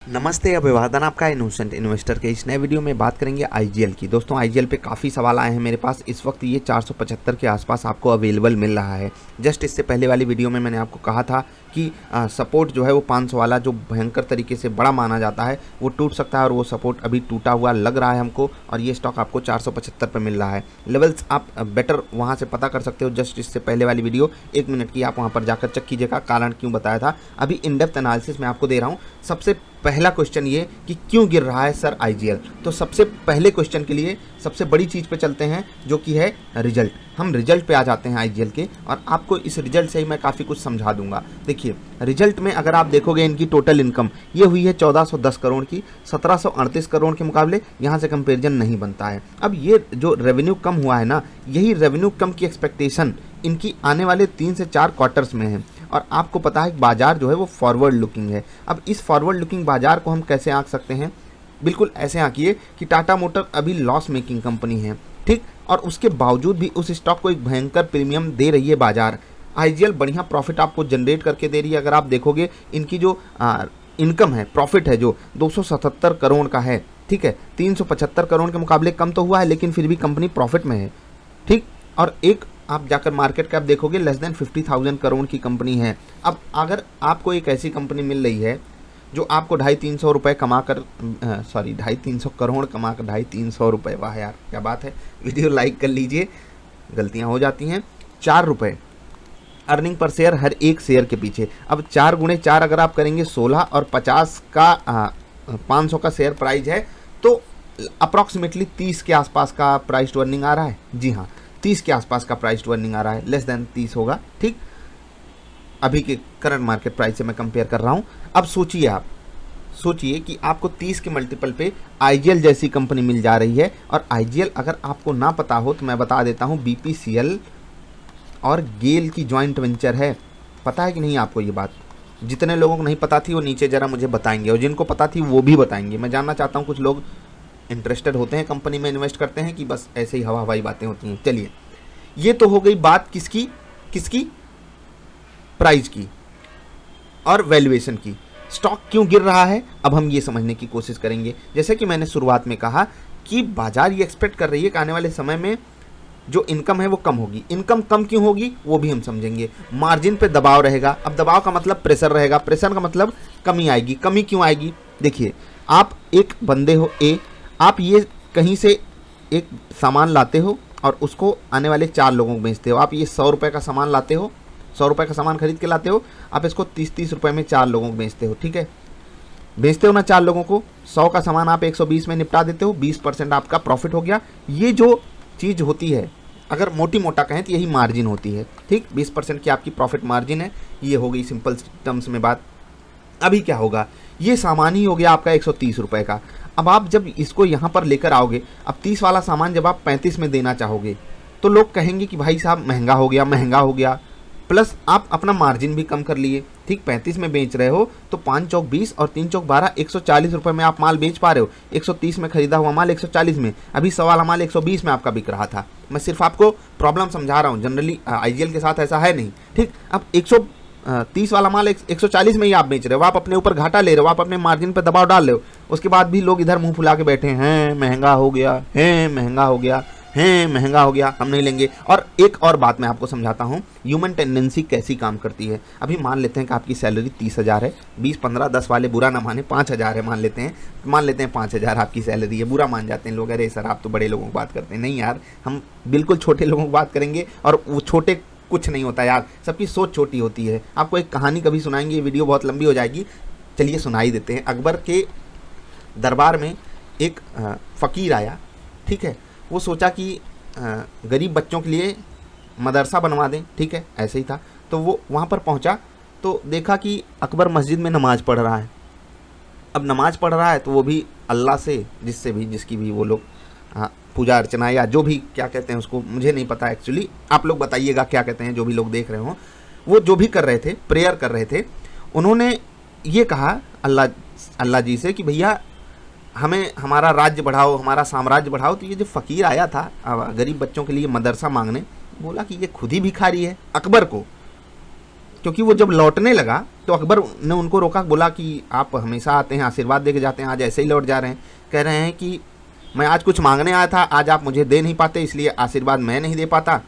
नमस्ते, अभिवादन आपका इनोसेंट इन्वेस्टर के इस नए वीडियो में बात करेंगे आईजीएल की। दोस्तों आईजीएल पे काफ़ी सवाल आए हैं मेरे पास। इस वक्त ये 475 के आसपास आपको अवेलेबल मिल रहा है। जस्ट इससे पहले वाली वीडियो में मैंने आपको कहा था कि सपोर्ट जो है वो 500 वाला जो भयंकर तरीके से बड़ा माना जाता है वो टूट सकता है, और वो सपोर्ट अभी टूटा हुआ लग रहा है हमको, और ये स्टॉक आपको 475 पे मिल रहा है। लेवल्स आप बेटर वहाँ से पता कर सकते हो। जस्ट इससे पहले वाली वीडियो 1 मिनट की, आप वहाँ पर जाकर चेक कीजिएगा, कारण क्यों बताया था। अभी इन डेप्थ एनालिसिस मैं आपको दे रहा हूँ। सबसे पहला क्वेश्चन ये कि क्यों गिर रहा है सर आईजीएल। तो सबसे पहले क्वेश्चन के लिए सबसे बड़ी चीज़ पे चलते हैं, जो कि है रिजल्ट। हम रिजल्ट पे आ जाते हैं आईजीएल के, और आपको इस रिजल्ट से ही मैं काफ़ी कुछ समझा दूंगा। देखिए रिजल्ट में अगर आप देखोगे इनकी टोटल इनकम ये हुई है 1410 करोड़ की, 1738 करोड़ के मुकाबले यहाँ से कंपेरिजन नहीं बनता है। अब ये जो रेवेन्यू कम हुआ है ना, यही रेवेन्यू कम की एक्सपेक्टेशन इनकी आने वाले 3 से 4 क्वार्टर्स में है। और आपको पता है बाजार जो है वो फॉरवर्ड लुकिंग है। अब इस फॉरवर्ड लुकिंग बाजार को हम कैसे आंक सकते हैं? बिल्कुल ऐसे आंकिए कि टाटा मोटर अभी लॉस मेकिंग कंपनी है, ठीक, और उसके बावजूद भी उस स्टॉक को एक भयंकर प्रीमियम दे रही है बाजार। आईजीएल बढ़िया प्रॉफिट आपको जनरेट करके दे रही है। अगर आप देखोगे इनकी जो इनकम है, प्रॉफिट है जो 277 करोड़ का है, ठीक है, 375 करोड़ के मुकाबले कम तो हुआ है, लेकिन फिर भी कंपनी प्रॉफिट में है, ठीक। और एक आप जाकर मार्केट कैप देखोगे लेस देन 50,000 करोड़ की कंपनी है। अब अगर आपको एक ऐसी कंपनी मिल रही है जो आपको 250-300 रुपये कमा कर 250-300 करोड़ कमा कर 250-300 रुपये, वाह यार क्या बात है। वीडियो लाइक कर लीजिए, गलतियां हो जाती हैं। 4 रुपये अर्निंग पर शेयर हर एक शेयर के पीछे। अब 4 गुणे 4 अगर आप करेंगे 16, और 50 का 500 का शेयर प्राइस है, तो अप्रॉक्सीमेटली 30 के आसपास का प्राइस टू अर्निंग आ रहा है। जी हाँ, 30 के आसपास का प्राइस टू अर्निंग आ रहा है, लेस देन 30 होगा, ठीक। अभी के करंट मार्केट प्राइस से मैं कंपेयर कर रहा हूँ। अब सोचिए, आप सोचिए कि आपको 30 के मल्टीपल पे आईजीएल जैसी कंपनी मिल जा रही है। और आईजीएल अगर आपको ना पता हो तो मैं बता देता हूँ, बीपीसीएल और गेल की जॉइंट वेंचर है। पता है कि नहीं आपको ये बात? जितने लोगों को नहीं पता थी वो नीचे ज़रा मुझे बताएंगे, और जिनको पता थी वो भी बताएंगे। मैं जानना चाहता हूँ, कुछ लोग इंटरेस्टेड होते हैं कंपनी में इन्वेस्ट करते हैं कि बस ऐसे ही हवा हवाई बातें होती हैं। चलिए, ये तो हो गई बात किसकी किसकी प्राइस की और वैल्यूएशन की। स्टॉक क्यों गिर रहा है अब हम ये समझने की कोशिश करेंगे। जैसे कि मैंने शुरुआत में कहा कि बाजार ये एक्सपेक्ट कर रही है कि आने वाले समय में जो इनकम है वो कम होगी। इनकम कम क्यों होगी वो भी हम समझेंगे। मार्जिन पे दबाव रहेगा। अब दबाव का मतलब प्रेशर रहेगा, प्रेशर का मतलब कमी आएगी। कमी क्यों आएगी? देखिए, आप एक बंदे हो ए, आप ये कहीं से एक सामान लाते हो और उसको आने वाले 4 लोगों को बेचते हो। आप ये 100 रुपये का सामान लाते हो, 100 रुपये का सामान खरीद के लाते हो, आप इसको 30-30 रुपये में 4 लोगों को बेचते हो, ठीक है। बेचते हो ना 4 लोगों को, 100 का सामान आप 120 में निपटा देते हो, 20% आपका प्रॉफिट हो गया। ये जो चीज़ होती है, अगर मोटी मोटा कहें तो यही मार्जिन होती है, ठीक। 20% की आपकी प्रॉफिट मार्जिन है। ये हो गई सिंपल टर्म्स में बात। अभी क्या होगा, ये सामान ही हो गया आपका 130 रुपये का। अब आप जब इसको यहाँ पर लेकर आओगे, अब 30 वाला सामान जब आप 35 में देना चाहोगे तो लोग कहेंगे कि भाई साहब महंगा हो गया, महंगा हो गया। प्लस आप अपना मार्जिन भी कम कर लिए, ठीक। 35 में बेच रहे हो तो 5 चौक 20 और 3 चौक 12, 140 रुपये में आप माल बेच पा रहे हो। 130 में खरीदा हुआ माल 140 में, अभी 100 वाला माल 120 में आपका बिक रहा था। मैं सिर्फ आपको प्रॉब्लम समझा रहा हूँ, जनरली आईजीएल के साथ ऐसा है नहीं, ठीक। अब 130 वाला माल 140 में ही आप बेच रहे हो, आप अपने ऊपर घाटा ले रहे हो, आप अपने मार्जिन पर दबाव डाल रहे हो। उसके बाद भी लोग इधर मुंह फुला के बैठे हैं, महंगा हो गया है, महंगा हो गया है, महंगा हो गया, हम नहीं लेंगे। और एक और बात मैं आपको समझाता हूँ, ह्यूमन टेंडेंसी कैसी काम करती है। अभी मान लेते हैं कि आपकी सैलरी 30,000 है, 20, 15, 10 वाले बुरा ना माने, 5,000 है मान लेते हैं 5,000 आपकी सैलरी है। बुरा मान जाते हैं लोग, अरे सर आप तो बड़े लोगों की बात करते हैं। नहीं यार, हम बिल्कुल छोटे लोगों की बात करेंगे, और वो छोटे कुछ नहीं होता यार, सबकी सोच छोटी होती है। आपको एक कहानी कभी सुनाएंगे, ये वीडियो बहुत लंबी हो जाएगी, चलिए सुनाई देते हैं। अकबर के दरबार में एक फ़कीर आया, ठीक है। वो सोचा कि गरीब बच्चों के लिए मदरसा बनवा दें, ठीक है, ऐसे ही था। तो वो वहाँ पर पहुँचा तो देखा कि अकबर मस्जिद में नमाज़ पढ़ रहा है। अब नमाज़ पढ़ रहा है तो वो भी अल्लाह से, जिसकी भी वो लोग पूजा अर्चना या जो भी क्या कहते हैं उसको, मुझे नहीं पता एक्चुअली, आप लोग बताइएगा क्या कहते हैं, जो भी लोग देख रहे हो। वो जो भी कर रहे थे, प्रेयर कर रहे थे, उन्होंने ये कहा अल्लाह जी से कि भैया हमें हमारा राज्य बढ़ाओ, हमारा साम्राज्य बढ़ाओ। तो ये जो फ़कीर आया था गरीब बच्चों के लिए मदरसा मांगने, बोला कि ये खुद ही भिखारी है। अकबर को क्योंकि वो जब लौटने लगा तो अकबर ने उनको रोका, बोला कि आप हमेशा आते हैं, आशीर्वाद दे के जाते हैं, आज ऐसे ही लौट जा रहे हैं। कह रहे हैं कि मैं आज कुछ मांगने आया था, आज आप मुझे दे नहीं पाते, इसलिए आशीर्वाद मैं नहीं दे पाता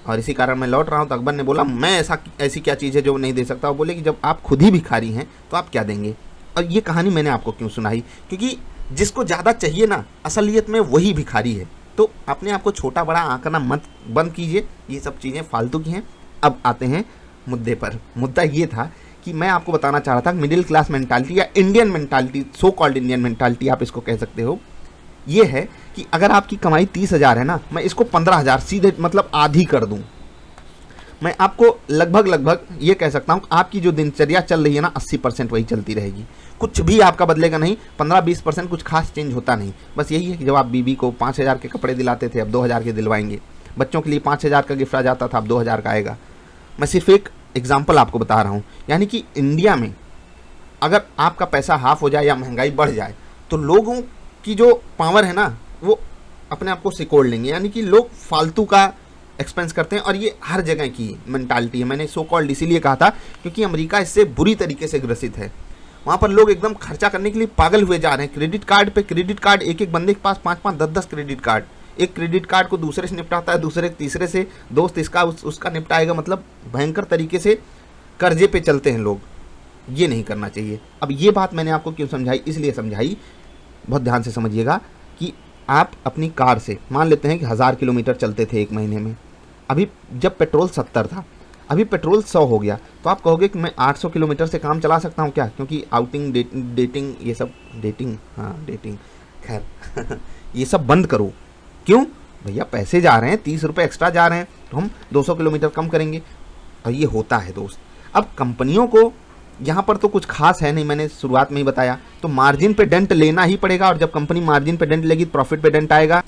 और इसी कारण मैं लौट रहा हूँ। तो अकबर ने बोला, मैं ऐसी क्या चीज़ है जो नहीं दे सकता। वो बोले कि जब आप खुद ही भिखारी हैं तो आप क्या देंगे। और ये कहानी मैंने आपको क्यों सुनाई, क्योंकि जिसको ज़्यादा चाहिए ना, असलियत में वही भिखारी है। तो अपने आप को छोटा बड़ा आंकना मत बंद कीजिए, ये सब चीज़ें फालतू की हैं। अब आते हैं मुद्दे पर। मुद्दा ये था कि मैं आपको बताना चाह रहा था मिडिल क्लास मेंटालिटी या Indian mentality, so called Indian mentality आप इसको कह सकते हो, ये है कि अगर आपकी कमाई 30,000 है ना, मैं इसको 15,000 सीधे मतलब आधी कर दूं। मैं आपको लगभग ये कह सकता हूं कि आपकी जो दिनचर्या चल रही है ना, 80% वही चलती रहेगी, कुछ भी आपका बदलेगा नहीं। 15-20% कुछ खास चेंज होता नहीं। बस यही है कि जब आप बीबी को 5,000 के कपड़े दिलाते थे, अब 2,000 के दिलवाएंगे। बच्चों के लिए 5,000 का गिफ्ट आ जाता था, अब 2,000 का आएगा। मैं सिर्फ एक एग्जाम्पल आपको बता रहा हूँ। यानी कि इंडिया में अगर आपका पैसा हाफ हो जाए या महंगाई बढ़ जाए तो लोगों की जो पावर है ना, वो अपने आप को सिकोड़ लेंगे। यानी कि लोग फालतू का एक्सपेंस करते हैं और ये हर जगह की मेंटालिटी है। मैंने सो कॉल्ड इसीलिए कहा था क्योंकि अमेरिका इससे बुरी तरीके से ग्रसित है। वहाँ पर लोग एकदम खर्चा करने के लिए पागल हुए जा रहे हैं। क्रेडिट कार्ड पे क्रेडिट कार्ड, एक बंदे के पास 5-5, 10-10 क्रेडिट कार्ड। एक क्रेडिट कार्ड को दूसरे से निपटाता है, दूसरे तीसरे से, दोस्त इसका उसका निपटाएगा। मतलब भयंकर तरीके से कर्जे पे चलते हैं लोग। ये नहीं करना चाहिए। अब ये बात मैंने आपको क्यों समझाई, इसलिए समझाई, बहुत ध्यान से समझिएगा, कि आप अपनी कार से मान लेते हैं कि 1000 किलोमीटर चलते थे एक महीने में। अभी जब पेट्रोल 70 था, अभी पेट्रोल 100 हो गया, तो आप कहोगे कि मैं 800 किलोमीटर से काम चला सकता हूँ क्या? क्योंकि आउटिंग, डेटिंग, ये सब डेटिंग खैर ये सब बंद करो। क्यों भैया? पैसे जा रहे हैं, 30 रुपये एक्स्ट्रा जा रहे हैं, तो हम 200 किलोमीटर कम करेंगे। और ये होता है दोस्त। अब कंपनियों को यहाँ पर तो कुछ खास है नहीं, मैंने शुरुआत में ही बताया, तो मार्जिन पे डेंट लेना ही पड़ेगा। और जब कंपनी मार्जिन पे डेंट लेगी, प्रॉफिट पे डेंट आएगा।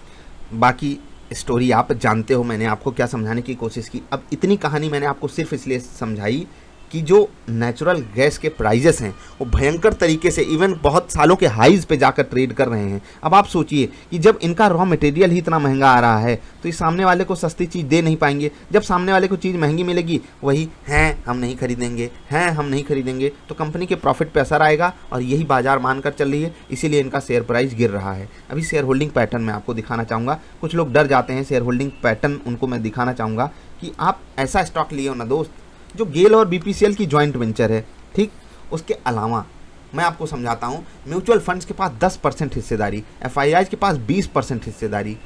बाकी स्टोरी आप जानते हो, मैंने आपको क्या समझाने की कोशिश की। अब इतनी कहानी मैंने आपको सिर्फ इसलिए समझाई कि जो नेचुरल गैस के प्राइजेस हैं वो भयंकर तरीके से इवन बहुत सालों के हाईज पे जाकर ट्रेड कर रहे हैं। अब आप सोचिए कि जब इनका रॉ मटेरियल ही इतना महंगा आ रहा है तो इस सामने वाले को सस्ती चीज़ दे नहीं पाएंगे। जब सामने वाले को चीज़ महंगी मिलेगी, वही हैं हम नहीं खरीदेंगे, तो कंपनी के प्रॉफिट पे असर आएगा। और यही बाजार मानकर चल रही है, इसीलिए इनका शेयर प्राइस गिर रहा है। अभी शेयर होल्डिंग पैटर्न मैं आपको दिखाना चाहूँगा। कुछ लोग डर जाते हैं शेयर होल्डिंग पैटर्न, उनको मैं दिखाना चाहूँगा कि आप ऐसा स्टॉक लिए हो ना दोस्त, जो गेल और बीपीसीएल की जॉइंट वेंचर है। ठीक, उसके अलावा मैं आपको समझाता हूँ, म्यूचुअल फंड्स के पास 10% हिस्सेदारी, एफआईआई के पास 20% हिस्सेदारी।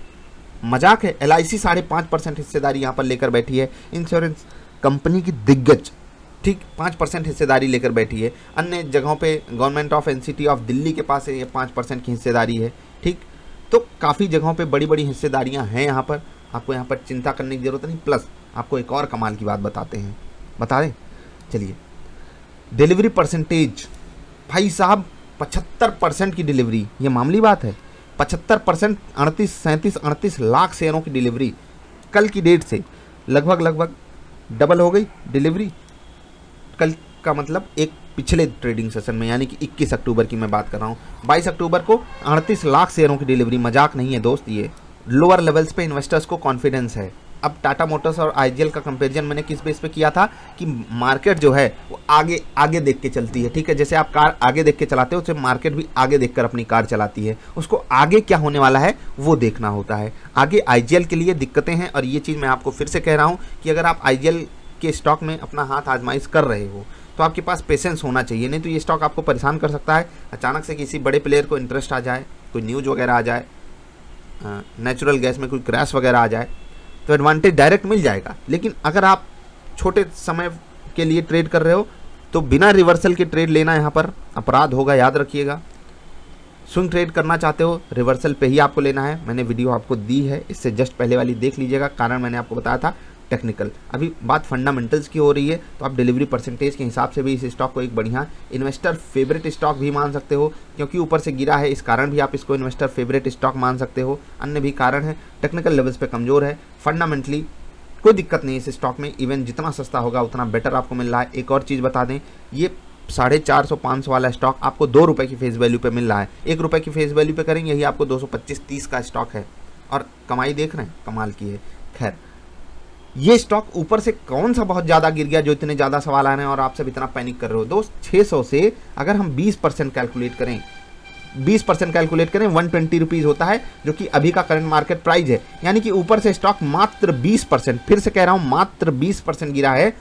मजाक है? एलआईसी 5.5% हिस्सेदारी यहाँ पर लेकर बैठी है। इंश्योरेंस कंपनी की दिग्गज, ठीक, 5% हिस्सेदारी लेकर बैठी है। अन्य जगहों पे government of NCT of Delhi के पास ये 5% की हिस्सेदारी है। ठीक, तो काफ़ी जगहों पे बड़ी बड़ी हिस्सेदारियाँ हैं यहाँ पर। आपको यहाँ पर चिंता करने की ज़रूरत नहीं। प्लस आपको एक और कमाल की बात बताते हैं, बता दें, चलिए। डिलीवरी परसेंटेज, भाई साहब 75% की डिलीवरी, ये मामूली बात है। 75%, 38 लाख शेयरों की डिलीवरी कल की डेट से लगभग डबल हो गई डिलीवरी। कल का मतलब एक पिछले ट्रेडिंग सेशन में, यानी कि 21 अक्टूबर की मैं बात कर रहा हूँ। 22 अक्टूबर को 38 लाख शेयरों की डिलीवरी, मजाक नहीं है दोस्त। ये लोअर लेवल्स पे इन्वेस्टर्स को कॉन्फिडेंस है। अब टाटा मोटर्स और आईजीएल का कंपैरिजन मैंने किस बेस पे किया था कि मार्केट जो है वो आगे देख के चलती है। ठीक है, जैसे आप कार आगे देख के चलाते हो, उसे मार्केट भी आगे देखकर अपनी कार चलाती है। उसको आगे क्या होने वाला है वो देखना होता है। आगे आईजीएल के लिए दिक्कतें हैं, और ये चीज़ मैं आपको फिर से कह रहा हूँ कि अगर आप आईजीएल के स्टॉक में अपना हाथ आजमाइश कर रहे हो तो आपके पास पेशेंस होना चाहिए, नहीं तो ये स्टॉक आपको परेशान कर सकता है। अचानक से किसी बड़े प्लेयर को इंटरेस्ट आ जाए, कोई न्यूज़ वगैरह आ जाए, नेचुरल गैस में कोई क्रैश वगैरह आ जाए, तो एडवांटेज डायरेक्ट मिल जाएगा। लेकिन अगर आप छोटे समय के लिए ट्रेड कर रहे हो तो बिना रिवर्सल के ट्रेड लेना यहाँ पर अपराध होगा, याद रखिएगा। स्विंग ट्रेड करना चाहते हो, रिवर्सल पे ही आपको लेना है। मैंने वीडियो आपको दी है, इससे जस्ट पहले वाली देख लीजिएगा। कारण मैंने आपको बताया था टेक्निकल। अभी बात फंडामेंटल्स की हो रही है, तो आप डिलीवरी परसेंटेज के हिसाब से भी इस स्टॉक को एक बढ़िया इन्वेस्टर फेवरेट स्टॉक भी मान सकते हो, क्योंकि ऊपर से गिरा है, इस कारण भी आप इसको इन्वेस्टर फेवरेट स्टॉक मान सकते हो। अन्य भी कारण है, टेक्निकल लेवल्स पे कमज़ोर है। फंडामेंटली कोई दिक्कत नहीं है इस स्टॉक में, इवन जितना सस्ता होगा उतना बेटर आपको मिल रहा है। एक और चीज़ बता दें, ये 450-500 वाला स्टॉक आपको 2 रुपये की फेस वैल्यू पे मिल रहा है। 1 रुपये की फेस वैल्यू पे करेंगे, यही आपको 225-30 का स्टॉक है, और कमाई देख रहे हैं, कमाल की है। खैर, ये स्टॉक ऊपर से कौन सा बहुत ज़्यादा गिर गया जो इतने ज़्यादा सवाल आ रहे हैं और आप सब इतना पैनिक कर रहे हो। दोस्त 600 से अगर हम 20% कैलकुलेट करें, 20% कैलकुलेट करें 120 रुपीज़ होता है, जो कि अभी का करंट मार्केट प्राइस है। यानी कि ऊपर से स्टॉक मात्र 20%, फिर से कह रहा हूँ मात्र 20% गिरा है।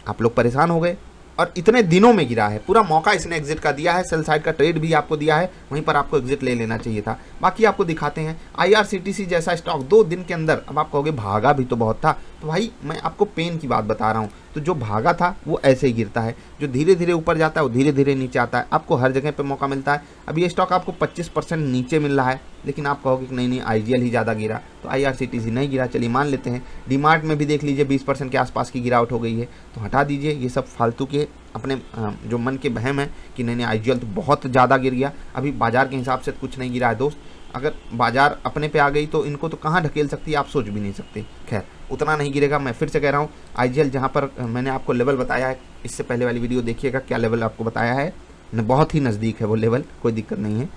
आप लोग परेशान हो गए और इतने दिनों में गिरा है। पूरा मौका इसने एग्जिट का दिया है, सेल साइड का ट्रेड भी आपको दिया है, वहीं पर आपको एग्जिट ले लेना चाहिए था। बाकी आपको दिखाते हैं IRCTC जैसा स्टॉक 2 दिन के अंदर, अब आप कहोगे भागा भी तो बहुत था, तो भाई मैं आपको पेन की बात बता रहा हूँ। तो जो भागा था वो ऐसे ही गिरता है, जो धीरे धीरे ऊपर जाता है वो धीरे धीरे नीचे आता है। आपको हर जगह पे मौका मिलता है। अब ये स्टॉक आपको 25% नीचे मिल रहा है, लेकिन आप कहोगे कि नहीं IGL ही ज़्यादा गिरा, तो IRCTC नहीं गिरा। चलिए मान लेते हैं डीमार्ट में भी देख लीजिए 20% के आसपास की गिरावट हो गई है। तो हटा दीजिए ये सब फालतू के अपने जो मन के बहम है कि नहीं IGL तो बहुत ज़्यादा गिर गया। अभी बाजार के हिसाब से कुछ नहीं गिरा है दोस्त। अगर बाजार अपने पे आ गई तो इनको तो कहाँ ढकेल सकती है, आप सोच भी नहीं सकते। खैर उतना नहीं गिरेगा। मैं फिर से कह रहा हूँ IGL जहाँ पर मैंने आपको लेवल बताया है, इससे पहले वाली वीडियो देखिएगा क्या लेवल आपको बताया है, बहुत ही नज़दीक है वो लेवल, कोई दिक्कत नहीं है।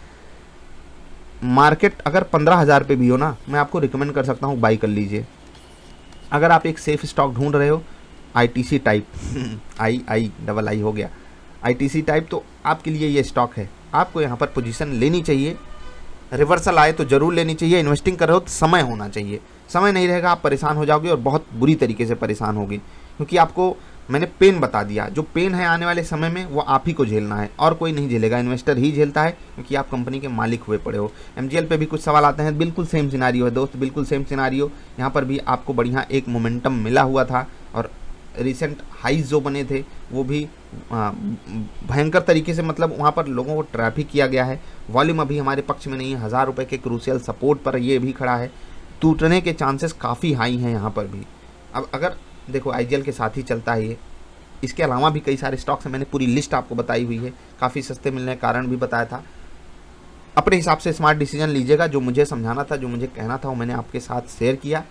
मार्केट अगर 15,000 पे भी हो ना, मैं आपको रिकमेंड कर सकता हूँ बाई कर लीजिए। अगर आप एक सेफ स्टॉक ढूंढ रहे हो ITC टाइप आई हो गया ITC टाइप, तो आपके लिए ये स्टॉक है। आपको यहाँ पर पोजीशन लेनी चाहिए, रिवर्सल आए तो ज़रूर लेनी चाहिए। इन्वेस्टिंग कर रहे हो तो समय होना चाहिए, समय नहीं रहेगा आप परेशान हो जाओगे और बहुत बुरी तरीके से परेशान होगी, क्योंकि आपको मैंने पेन बता दिया। जो पेन है आने वाले समय में वो आप ही को झेलना है और कोई नहीं झेलेगा, इन्वेस्टर ही झेलता है, क्योंकि आप कंपनी के मालिक हुए पड़े हो। MGL पे भी कुछ सवाल आते हैं, बिल्कुल सेम सिनारियो है दोस्त, बिल्कुल सेम सिनारियो। यहाँ पर भी आपको बढ़िया एक मोमेंटम मिला हुआ था और रिसेंट हाइज जो बने थे वो भी भयंकर तरीके से, मतलब वहाँ पर लोगों को ट्रैफिक किया गया है। वॉल्यूम अभी हमारे पक्ष में नहीं है। 1000 रुपये के क्रूशियल सपोर्ट पर ये भी खड़ा है, टूटने के चांसेस काफ़ी हाई हैं यहाँ पर भी। अब अगर देखो IGL के साथ ही चलता है ये, इसके अलावा भी कई सारे स्टॉक्स हैं, मैंने पूरी लिस्ट आपको बताई हुई है, काफ़ी सस्ते मिलने का कारण भी बताया था। अपने हिसाब से स्मार्ट डिसीजन लीजिएगा। जो मुझे समझाना था, जो मुझे कहना था, वो मैंने आपके साथ शेयर किया।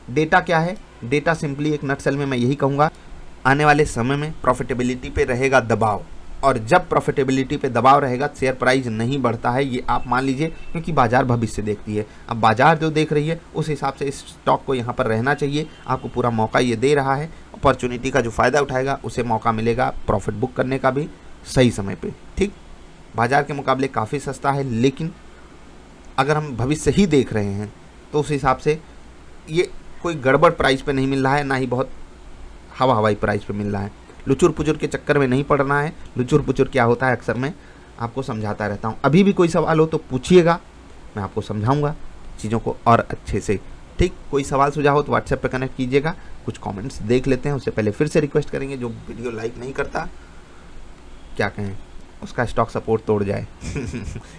डेटा क्या है, डेटा सिंपली एक नटसेल में मैं यही कहूँगा, आने वाले समय में प्रॉफिटेबिलिटी पे रहेगा दबाव, और जब प्रॉफिटेबिलिटी पे दबाव रहेगा शेयर प्राइस नहीं बढ़ता है, ये आप मान लीजिए, क्योंकि बाजार भविष्य देखती है। अब बाजार जो देख रही है उस हिसाब से इस स्टॉक को यहाँ पर रहना चाहिए। आपको पूरा मौका ये दे रहा है, अपॉर्चुनिटी का जो फ़ायदा उठाएगा उसे मौका मिलेगा प्रॉफिट बुक करने का भी सही समय पर। ठीक, बाजार के मुकाबले काफ़ी सस्ता है, लेकिन अगर हम भविष्य ही देख रहे हैं तो उस हिसाब से ये कोई गड़बड़ प्राइस पे नहीं मिल रहा है, ना ही बहुत हवाई प्राइस पे मिल रहा है। लुचुर पुचुर के चक्कर में नहीं पड़ना है। लुचुर पुचुर क्या होता है अक्सर मैं आपको समझाता रहता हूँ। अभी भी कोई सवाल हो तो पूछिएगा, मैं आपको समझाऊंगा चीज़ों को और अच्छे से। ठीक, कोई सवाल सुझाव हो तो व्हाट्सएप पे कनेक्ट कीजिएगा। कुछ कमेंट्स देख लेते हैं, उससे पहले फिर से रिक्वेस्ट करेंगे जो वीडियो लाइक नहीं करता, क्या कहें, उसका स्टॉक सपोर्ट तोड़ जाए।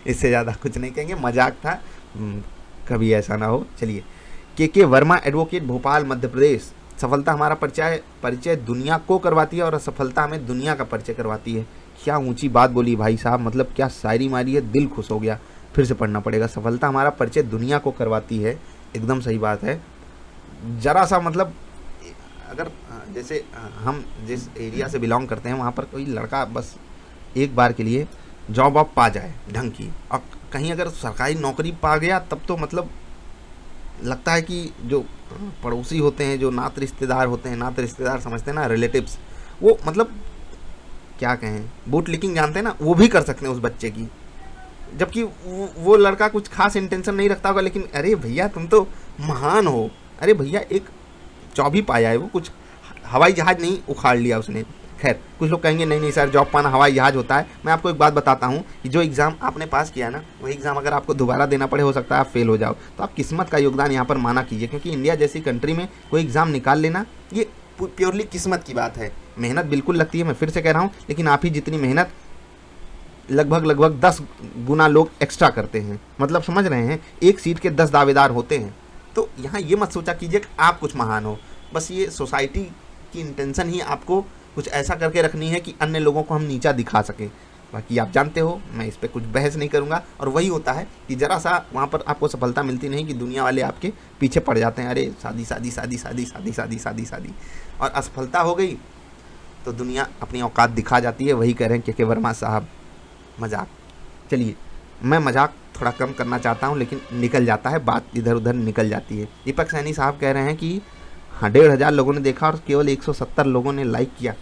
इससे ज़्यादा कुछ नहीं कहेंगे, मजाक था, कभी ऐसा ना हो। चलिए, के वर्मा एडवोकेट, भोपाल मध्य प्रदेश। सफलता हमारा परिचय दुनिया को करवाती है और असफलता हमें दुनिया का परिचय करवाती है। क्या ऊंची बात बोली भाई साहब, मतलब क्या शायरी मारी है, दिल खुश हो गया। फिर से पढ़ना पड़ेगा। सफलता हमारा परिचय दुनिया को करवाती है, एकदम सही बात है। ज़रा सा मतलब अगर जैसे हम जिस एरिया से बिलोंग करते हैं वहाँ पर कोई लड़का बस एक बार के लिए जॉब आप पा जाए ढंग की, और कहीं अगर सरकारी नौकरी पा गया तब तो मतलब लगता है कि जो पड़ोसी होते हैं, जो नात रिश्तेदार होते हैं, नात रिश्तेदार समझते हैं ना, रिलेटिव्स, वो मतलब क्या कहें, बूट लिकिंग जानते हैं ना, वो भी कर सकते हैं उस बच्चे की। जबकि वो लड़का कुछ खास इंटेंशन नहीं रखता होगा, लेकिन अरे भैया तुम तो महान हो, अरे भैया एक जॉब ही पाया है, वो कुछ हवाई जहाज़ नहीं उखाड़ लिया उसने। खैर, कुछ लोग कहेंगे नहीं सर जॉब पाना हवाई जहाज़ होता है। मैं आपको एक बात बताता हूँ कि जो एग्ज़ाम आपने पास किया ना, वही एग्ज़ाम अगर आपको दोबारा देना पड़े, हो सकता है आप फेल हो जाओ, तो आप किस्मत का योगदान यहाँ पर माना कीजिए। क्योंकि इंडिया जैसी कंट्री में कोई एग्ज़ाम निकाल लेना ये प्योरली किस्मत की बात है। मेहनत बिल्कुल लगती है, मैं फिर से कह रहा हूँ, लेकिन आप ही जितनी मेहनत लगभग 10 गुना लोग एक्स्ट्रा करते हैं। मतलब समझ रहे हैं, एक सीट के 10 दावेदार होते हैं। तो यहाँ ये मत सोचा कीजिए कि आप कुछ महान हो, बस ये सोसाइटी की इंटेंशन ही आपको कुछ ऐसा करके रखनी है कि अन्य लोगों को हम नीचा दिखा सकें। बाकी आप जानते हो, मैं इस पर कुछ बहस नहीं करूँगा। और वही होता है कि ज़रा सा वहाँ पर आपको सफलता मिलती नहीं कि दुनिया वाले आपके पीछे पड़ जाते हैं, अरे शादी शादी शादी शादी शादी शादी शादी शादी, और असफलता हो गई तो दुनिया अपनी औकात दिखा जाती है। वही कह रहे हैं के वर्मा साहब, मजाक। चलिए, मैं मजाक थोड़ा कम करना चाहता हूँ, लेकिन निकल जाता है, बात इधर उधर निकल जाती है। दीपक सैनी साहब कह रहे हैं कि हाँ 1500 लोगों ने देखा और केवल 170 लोगों ने लाइक किया।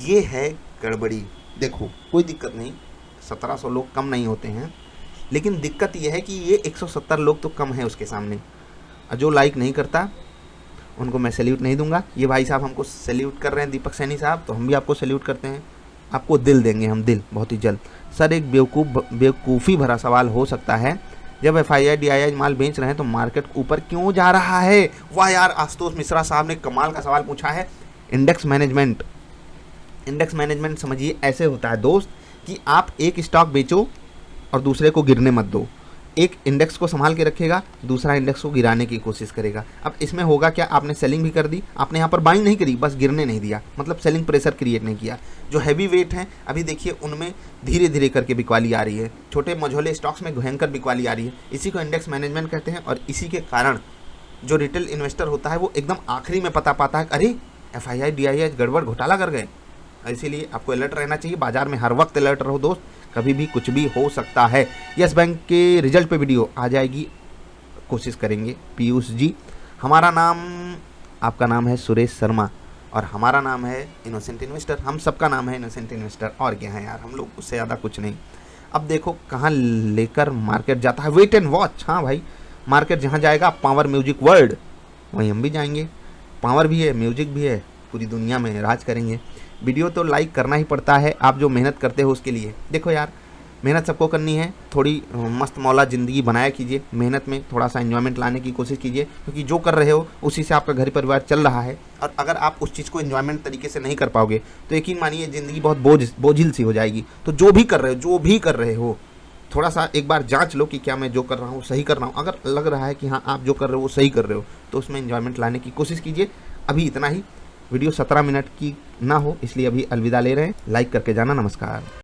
ये है गड़बड़ी। देखो कोई दिक्कत नहीं, 1700 लोग कम नहीं होते हैं, लेकिन दिक्कत यह है कि ये 170 लोग तो कम है उसके सामने। और जो लाइक नहीं करता उनको मैं सैल्यूट नहीं दूंगा। ये भाई साहब हमको सैल्यूट कर रहे हैं, दीपक सैनी साहब, तो हम भी आपको सैल्यूट करते हैं। आपको दिल देंगे हम, दिल, बहुत ही जल्द। सर एक बेवकूफ़ी भरा सवाल हो सकता है, जब FII DII माल बेच रहे हैं तो मार्केट ऊपर क्यों जा रहा है? वाह यार, आशुतोष मिश्रा साहब ने कमाल का सवाल पूछा है। इंडेक्स मैनेजमेंट, इंडेक्स मैनेजमेंट समझिए ऐसे होता है दोस्त कि आप एक स्टॉक बेचो और दूसरे को गिरने मत दो। एक इंडेक्स को संभाल के रखेगा, दूसरा इंडेक्स को गिराने की कोशिश करेगा। अब इसमें होगा क्या, आपने सेलिंग भी कर दी, आपने यहाँ पर बाइंग नहीं करी, बस गिरने नहीं दिया, मतलब सेलिंग प्रेशर क्रिएट नहीं किया। जो हैवी वेट हैं अभी देखिए उनमें धीरे धीरे करके बिकवाली आ रही है, छोटे मझोले स्टॉक्स में भयंकर बिकवाली आ रही है। इसी को इंडेक्स मैनेजमेंट कहते हैं। और इसी के कारण जो रिटेल इन्वेस्टर होता है वो एकदम आखिरी में पता पाता है अरे FII DII गड़बड़ घोटाला कर गए। इसीलिए आपको अलर्ट रहना चाहिए, बाजार में हर वक्त अलर्ट रहो दोस्त, कभी भी कुछ भी हो सकता है। यस बैंक के रिजल्ट पे वीडियो आ जाएगी, कोशिश करेंगे। पीयूष जी, हमारा नाम, आपका नाम है सुरेश शर्मा और हमारा नाम है इनोसेंट इन्वेस्टर। हम सबका नाम है इनोसेंट इन्वेस्टर, और क्या है यार, हम लोग उससे ज़्यादा कुछ नहीं। अब देखो कहाँ लेकर मार्केट जाता है, वेट एंड वॉच। हाँ भाई, मार्केट जहाँ जाएगा पावर म्यूजिक वर्ल्ड, वहीं हम भी जाएंगे। पावर भी है, म्यूजिक भी है, पूरी दुनिया में राज करेंगे। वीडियो तो लाइक करना ही पड़ता है, आप जो मेहनत करते हो उसके लिए। देखो यार, मेहनत सबको करनी है, थोड़ी मस्त मौला ज़िंदगी बनाया कीजिए, मेहनत में थोड़ा सा एंजॉयमेंट लाने की कोशिश कीजिए, क्योंकि जो कर रहे हो उसी से आपका घर परिवार चल रहा है। और अगर आप उस चीज़ को एंजॉयमेंट तरीके से नहीं कर पाओगे तो यकीन मानिए ज़िंदगी बहुत बोझिल सी हो जाएगी। तो जो भी कर रहे हो थोड़ा सा एक बार जांच लो कि क्या मैं जो कर रहा हूँ सही कर रहा हूँ। अगर लग रहा है कि हाँ आप जो कर रहे हो वो सही कर रहे हो तो उसमें एंजॉयमेंट लाने की कोशिश कीजिए। अभी इतना ही, वीडियो 17 मिनट की ना हो इसलिए अभी अलविदा ले रहे हैं। लाइक करके जाना, नमस्कार।